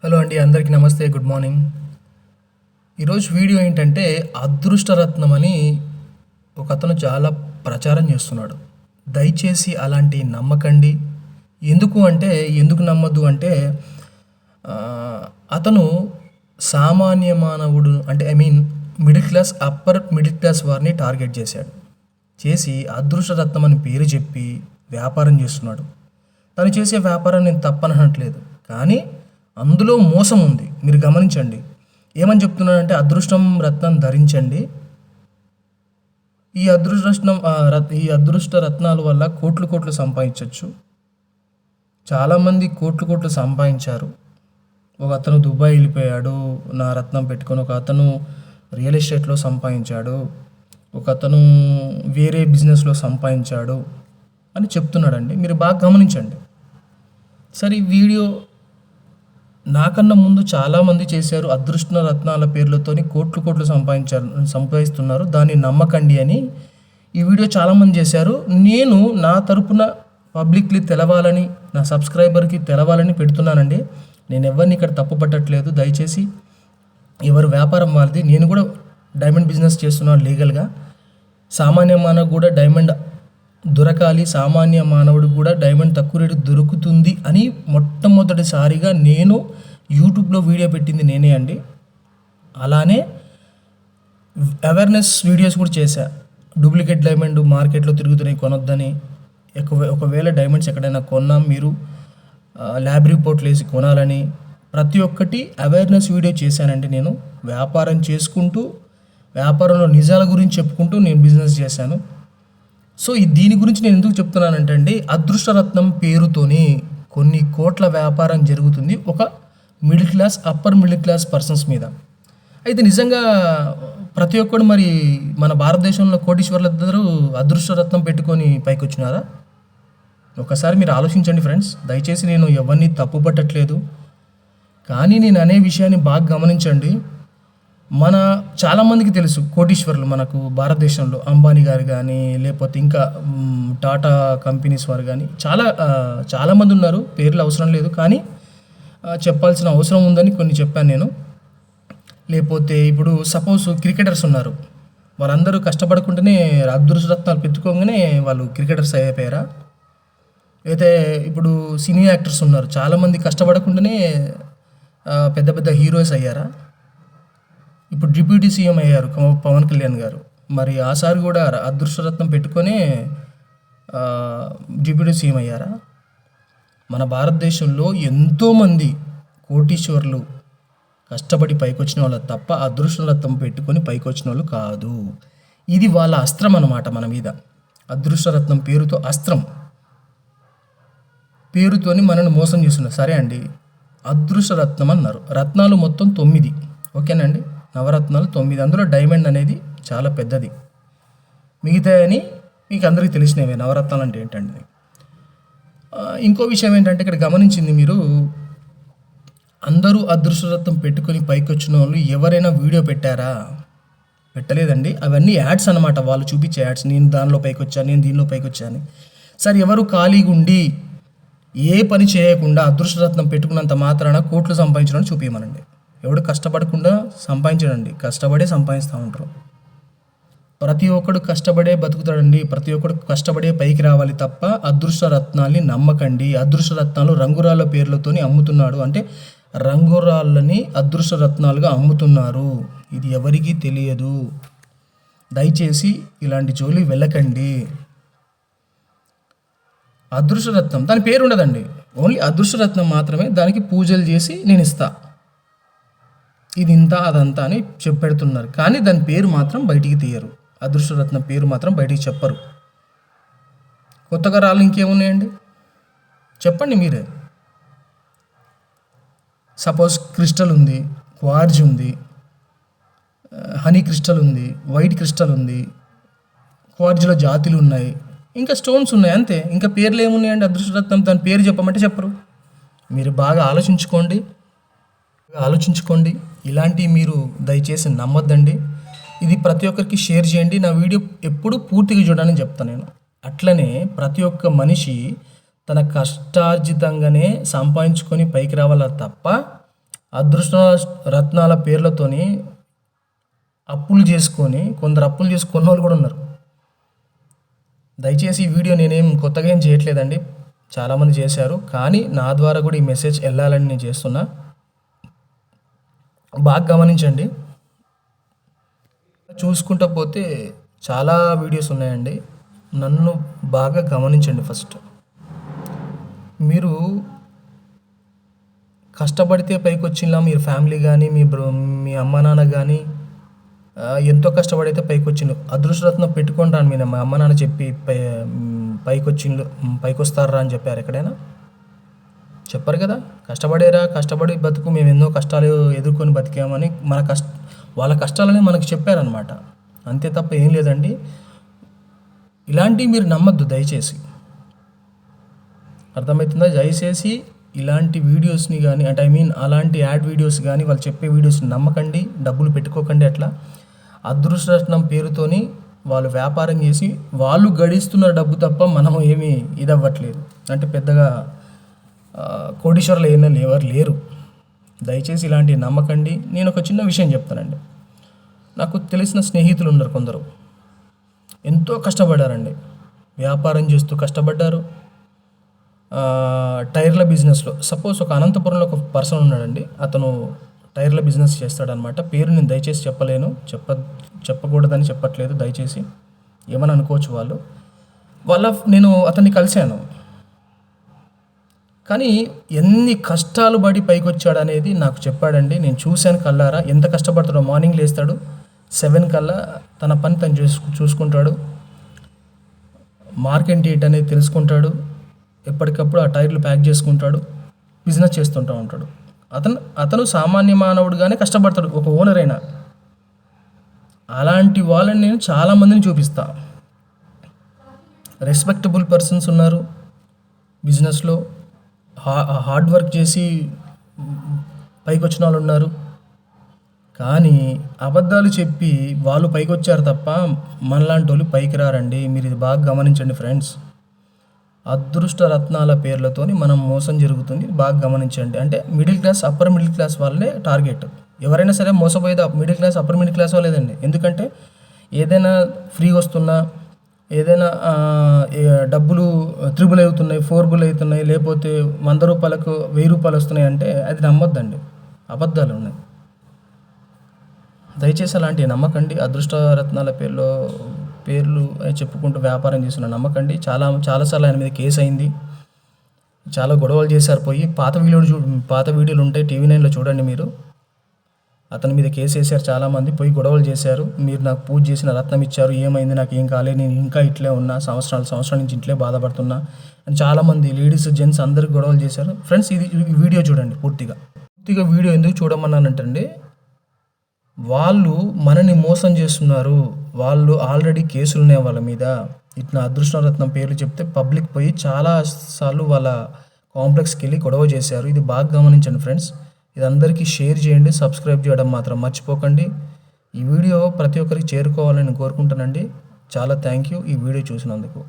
Hello అండి, అందరికీ నమస్తే, గుడ్ మార్నింగ్. ఈరోజు వీడియో ఏంటంటే అదృష్టరత్నం అని ఒకతను చాలా ప్రచారం చేస్తున్నాడు. దయచేసి అలాంటి నమ్మకండి. ఎందుకు నమ్మద్దు అంటే ఆ, అతను సామాన్య మానవుడు అంటే middle class, upper middle class వారిని టార్గెట్ చేసి అదృష్టరత్నం అని పేరు చెప్పి వ్యాపారం చేస్తున్నాడు. తను చేసే వ్యాపారం నేను తప్పనట్లేదు, కానీ అందులో మోసం ఉంది. మీరు గమనించండి. ఏమని చెప్తున్నాడంటే అదృష్టం రత్నం ధరించండి. ఈ అదృష్ట రత్నాల వల్ల కోట్లు సంపాదించవచ్చు. చాలామంది కోట్లు సంపాదించారు. ఒక అతను దుబాయ్ వెళ్ళిపోయాడు నా రత్నం పెట్టుకొని, ఒక అతను రియల్ ఎస్టేట్లో సంపాదించాడు, ఒక అతను వేరే బిజినెస్లో సంపాదించాడు అని చెప్తున్నాడండి. మీరు బాగా గమనించండి. సరే, ఈ వీడియో నాకన్నా ముందు చాలామంది చేశారు. అదృష్ట రత్నాల పేర్లతోని కోట్లు సంపాదిస్తున్నారు, దాన్ని నమ్మకండి అని ఈ వీడియో చాలామంది చేశారు. నేను నా తరపున పబ్లిక్లీ తెలవాలని, నా సబ్స్క్రైబర్కి తెలవాలని పెడుతున్నానండి. నేను ఎవరిని ఇక్కడ తప్పు పట్టట్లేదు. దయచేసి ఎవరు వ్యాపారం వాళ్ళది. నేను కూడా డైమండ్ బిజినెస్ చేస్తున్నాను లీగల్గా. సామాన్య మానవుడు కూడా డైమండ్ దొరకాలి, సామాన్య మానవుడు కూడా డైమండ్ తక్కువ రేటు దొరుకుతుంది అని మొట్టమొదటిసారిగా నేను యూట్యూబ్లో వీడియో పెట్టింది నేనే అండి. అలానే అవేర్నెస్ వీడియోస్ కూడా చేశా. డూప్లికేట్ డైమండ్ మార్కెట్లో తిరుగుతున్నాయి, కొనొద్దని. ఒకవేళ డైమండ్స్ ఎక్కడైనా కొన్నాం, మీరు ల్యాబ్ రిపోర్ట్లు వేసి కొనాలని ప్రతి ఒక్కటి అవేర్నెస్ వీడియో చేశానండి. నేను వ్యాపారం చేసుకుంటూ, వ్యాపారంలో నిజాల గురించి చెప్పుకుంటూ నేను బిజినెస్ చేశాను. సో దీని గురించి నేను ఎందుకు చెప్తున్నానంటే అండి, అదృష్టరత్నం పేరుతోని కొన్ని కోట్ల వ్యాపారం జరుగుతుంది ఒక middle class, upper middle class persons మీద. అయితే నిజంగా ప్రతి ఒక్కడు మరి మన భారతదేశంలో కోటీశ్వర్లందరూ అదృష్టరత్నం పెట్టుకొని పైకి వచ్చినారా? ఒకసారి మీరు ఆలోచించండి ఫ్రెండ్స్. దయచేసి నేను ఎవరిని తప్పు పట్టట్లేదు, కానీ నేను అనే విషయాన్ని బాగా గమనించండి. మన చాలామందికి తెలుసు కోటీశ్వర్లు మనకు భారతదేశంలో, అంబానీ గారు కానీ, లేకపోతే ఇంకా టాటా కంపెనీస్ వారు కానీ చాలామంది ఉన్నారు. పేర్లు అవసరం లేదు, కానీ చెప్పాల్సిన అవసరం ఉందని కొన్ని చెప్పాను నేను. లేకపోతే ఇప్పుడు సపోజ్ క్రికెటర్స్ ఉన్నారు, వాళ్ళందరూ కష్టపడకుండానే అదృష్టరత్నాలు పెట్టుకోగానే వాళ్ళు క్రికెటర్స్ అయిపోయారా? అయితే ఇప్పుడు సినీ యాక్టర్స్ ఉన్నారు, చాలామంది కష్టపడకుండానే పెద్ద పెద్ద హీరోస్ అయ్యారా? ఇప్పుడు డిప్యూటీ సీఎం అయ్యారు పవన్ కళ్యాణ్ గారు. మరి ఆ సార్ కూడా అదృష్టరత్నం పెట్టుకొని డిప్యూటీ సీఎం అయ్యారా? మన భారతదేశంలో ఎంతోమంది కోటీశ్వర్లు కష్టపడి పైకొచ్చిన వాళ్ళు తప్ప అదృష్టరత్నం పెట్టుకొని పైకొచ్చిన వాళ్ళు కాదు. ఇది వాళ్ళ అస్త్రం అన్నమాట మన మీద. అదృష్టరత్నం పేరుతో అస్త్రం, పేరుతోని మనల్ని మోసం చేస్తున్నారు. సరే అండి, అదృష్టరత్నం అన్నారు. రత్నాలు మొత్తం 9, ఓకేనండి. నవరత్నాలు 9, అందులో డైమండ్ అనేది చాలా పెద్దది. మిగతా అని మీకు అందరికీ తెలిసినవే. నవరత్నాలు అంటే ఏంటండి? ఇంకో విషయం ఏంటంటే, ఇక్కడ గమనించింది మీరు, అందరూ అదృష్టరత్నం పెట్టుకొని పైకి వచ్చిన వాళ్ళు ఎవరైనా వీడియో పెట్టారా? పెట్టలేదండి. అవన్నీ యాడ్స్ అనమాట, వాళ్ళు చూపించే యాడ్స్. నేను దానిలో పైకి వచ్చాను, నేను దీనిలో పైకి వచ్చాను. సరే, ఎవరు ఖాళీగా ఉండి ఏ పని చేయకుండా అదృష్టరత్నం పెట్టుకున్నంత మాత్రాన కోట్లు సంపాదించడం చూపించమనండి. ఎవడు కష్టపడకుండా సంపాదించడండి, కష్టపడే సంపాదిస్తూ ఉంటారు. ప్రతి ఒక్కడు కష్టపడే బతుకుతాడండి, ప్రతి ఒక్కడు కష్టపడే పైకి రావాలి తప్ప అదృష్టరత్నాల్ని నమ్మకండి. అదృష్టరత్నాలు రంగురాళ్ళ పేర్లతోని అమ్ముతున్నాడు, అంటే రంగురాళ్ళని అదృష్టరత్నాలుగా అమ్ముతున్నారు. ఇది ఎవరికీ తెలియదు. దయచేసి ఇలాంటి జోలి వెళ్ళకండి. అదృష్టరత్నం దాని పేరు ఉండదండి, ఓన్లీ అదృష్టరత్నం మాత్రమే. దానికి పూజలు చేసి నేను ఇస్తా, ఇది ఇంత అదంతా అని పెడుతున్నారు, కానీ దాని పేరు మాత్రం బయటికి తీయరు. అదృష్టరత్నం పేరు మాత్రం బయటికి చెప్పరు. కొత్తగా రాళ్ళు ఇంకేమున్నాయండి చెప్పండి మీరే. సపోజ్ క్రిస్టల్ ఉంది, క్వార్జ్ ఉంది, హనీ క్రిస్టల్ ఉంది, వైట్ క్రిస్టల్ ఉంది, క్వార్జ్లో జాతులు ఉన్నాయి, ఇంకా స్టోన్స్ ఉన్నాయి, అంతే. ఇంకా పేర్లు ఏమున్నాయండి? అదృష్టరత్నం దాని పేరు చెప్పమంటే చెప్పరు. మీరు బాగా ఆలోచించుకోండి. ఇలాంటివి మీరు దయచేసి నమ్మొద్దండి. ఇది ప్రతి ఒక్కరికి షేర్ చేయండి. నా వీడియో ఎప్పుడు పూర్తిగా చూడాలని చెప్తాను నేను. అట్లనే ప్రతి ఒక్క మనిషి తన కష్టార్జితంగానే సంపాదించుకొని పైకి రావాల తప్ప అదృష్ట రత్నాల పేర్లతోని అప్పులు చేసుకొని కొందరు అప్పులు చేసుకున్న వాళ్ళు కూడా ఉన్నారు. దయచేసి ఈ వీడియో నేనేం కొత్తగా ఏం చేయట్లేదండి, చాలామంది చేశారు. కానీ నా ద్వారా కూడా ఈ మెసేజ్ వెళ్ళాలని నేను చేస్తున్నా. బాగా గమనించండి. చూసుకుంటూ పోతే చాలా వీడియోస్ ఉన్నాయండి. నన్ను బాగా గమనించండి. ఫస్ట్ మీరు కష్టపడితే పైకి వచ్చిన మీరు ఫ్యామిలీ కానీ మీ అమ్మ నాన్న కానీ ఎంతో కష్టపడితే పైకి వచ్చిండు. అదృష్టరత్నం పెట్టుకొని రాను మీద మా అమ్మ నాన్న చెప్పి పైకి వస్తారా అని చెప్పారు ఎక్కడైనా? చెప్పరు కదా. కష్టపడి బతుకు, మేము ఎన్నో కష్టాలు ఎదుర్కొని బతికామని వాళ్ళ కష్టాలని మనకు చెప్పారనమాట. అంతే తప్ప ఏం లేదండి. ఇలాంటివి మీరు నమ్మద్దు దయచేసి, అర్థమవుతుందా? దయచేసి ఇలాంటి వీడియోస్ని కానీ అలాంటి యాడ్ వీడియోస్ కానీ వాళ్ళు చెప్పే వీడియోస్ని నమ్మకండి, డబ్బులు పెట్టుకోకండి. అట్లా అదృష్టరత్నం పేరుతోని వాళ్ళు వ్యాపారం చేసి వాళ్ళు గడిస్తున్న డబ్బు తప్ప మనం ఏమీ ఇదవ్వట్లేదు. అంటే పెద్దగా కోటీశ్వరులు ఎవరు లేరు. దయచేసి ఇలాంటివి నమ్మకండి. నేను ఒక చిన్న విషయం చెప్తానండి. నాకు తెలిసిన స్నేహితులు ఉన్నారు, కొందరు ఎంతో కష్టపడ్డారండి, వ్యాపారం చేస్తూ కష్టపడ్డారు. టైర్ల బిజినెస్లో సపోజ్ ఒక అనంతపురంలో ఒక పర్సన్ ఉన్నాడండి. అతను టైర్ల బిజినెస్ చేస్తాడనమాట. పేరు నేను దయచేసి చెప్పకూడదని చెప్పట్లేదు, దయచేసి ఏమని అనుకోవచ్చు నేను అతన్ని కలిశాను. కానీ ఎన్ని కష్టాలు పడి పైకి వచ్చాడు అనేది నాకు చెప్పాడండి. నేను చూశాను కల్లారా. ఎంత కష్టపడతాడో. మార్నింగ్ లేస్తాడు, 7 కల్లా తన పని తను చూసుకుంటాడు. మార్కెట్ రేట్ అనేది తెలుసుకుంటాడు. ఎప్పటికప్పుడు ఆ టైర్లు ప్యాక్ చేసుకుంటాడు, బిజినెస్ చేస్తుంటూ ఉంటాడు. అతను సామాన్య మానవుడుగానే కష్టపడతాడు, ఒక ఓనర్ అయినా. అలాంటి వాళ్ళని నేను చాలామందిని చూపిస్తా. రెస్పెక్టబుల్ పర్సన్స్ ఉన్నారు బిజినెస్లో, హార్డ్ వర్క్ చేసి పైకి వచ్చిన వాళ్ళు ఉన్నారు. కానీ అబద్ధాలు చెప్పి వాళ్ళు పైకి వచ్చారు తప్ప మనలాంటి వాళ్ళు పైకి రారండి. మీరు ఇది బాగా గమనించండి ఫ్రెండ్స్. అదృష్ట రత్నాల పేర్లతోని మనం మోసం జరుగుతుంది, బాగా గమనించండి. అంటే middle class, upper middle class వాళ్ళే టార్గెట్. ఎవరైనా సరే మోసపోయేది middle class, upper middle class వాళ్ళేదండి. ఎందుకంటే ఏదైనా ఫ్రీ వస్తున్నా, ఏదైనా డబ్బులు 3 అవుతున్నాయి, 4 అవుతున్నాయి, లేకపోతే 100 రూపాయలకు 1000 రూపాయలు వస్తున్నాయి అంటే అది నమ్మొద్దండి, అబద్ధాలు ఉన్నాయి. దయచేసి అలాంటివి నమ్మకండి. అదృష్ట రత్నాల పేర్లు చెప్పుకుంటూ వ్యాపారం చేసిన నమ్మకండి. చాలాసార్లు ఆయన మీద కేసు అయింది, చాలా గొడవలు చేశారు. పోయి పాత వీడియోలు ఉంటాయి, టీవీ9లో చూడండి మీరు. అతని మీద కేసు వేశారు చాలామంది, పోయి గొడవలు చేశారు. మీరు నాకు పూజ చేసిన రత్నం ఇచ్చారు, ఏమైంది, నాకు ఏం కాలేదు, నేను ఇంకా ఇట్లే ఉన్నా, సంవత్సరాల నుంచి ఇట్లే బాధపడుతున్నా అని చాలామంది లేడీస్ జెంట్స్ అందరికి గొడవలు చేశారు. ఫ్రెండ్స్, ఈ వీడియో చూడండి పూర్తిగా వీడియో ఎందుకు చూడమన్నానంటే, వాళ్ళు మనని మోసం చేస్తున్నారు. వాళ్ళు ఆల్రెడీ కేసులు ఉన్నాయి వాళ్ళ మీద. ఇట్లా అదృష్టరత్నం పేర్లు చెప్తే పబ్లిక్ పోయి చాలాసార్లు వాళ్ళ కాంప్లెక్స్కి వెళ్ళి గొడవ చేశారు. ఇది బాగా గమనించండి ఫ్రెండ్స్. ఇది అందరికీ షేర్ చేయండి, సబ్స్క్రైబ్ చేయడం మాత్రం మర్చిపోకండి. ఈ వీడియో ప్రతి ఒక్కరికి చేరుకోవాలని కోరుకుంటానండి. చాలా థ్యాంక్ యూ ఈ వీడియో చూసినందుకు.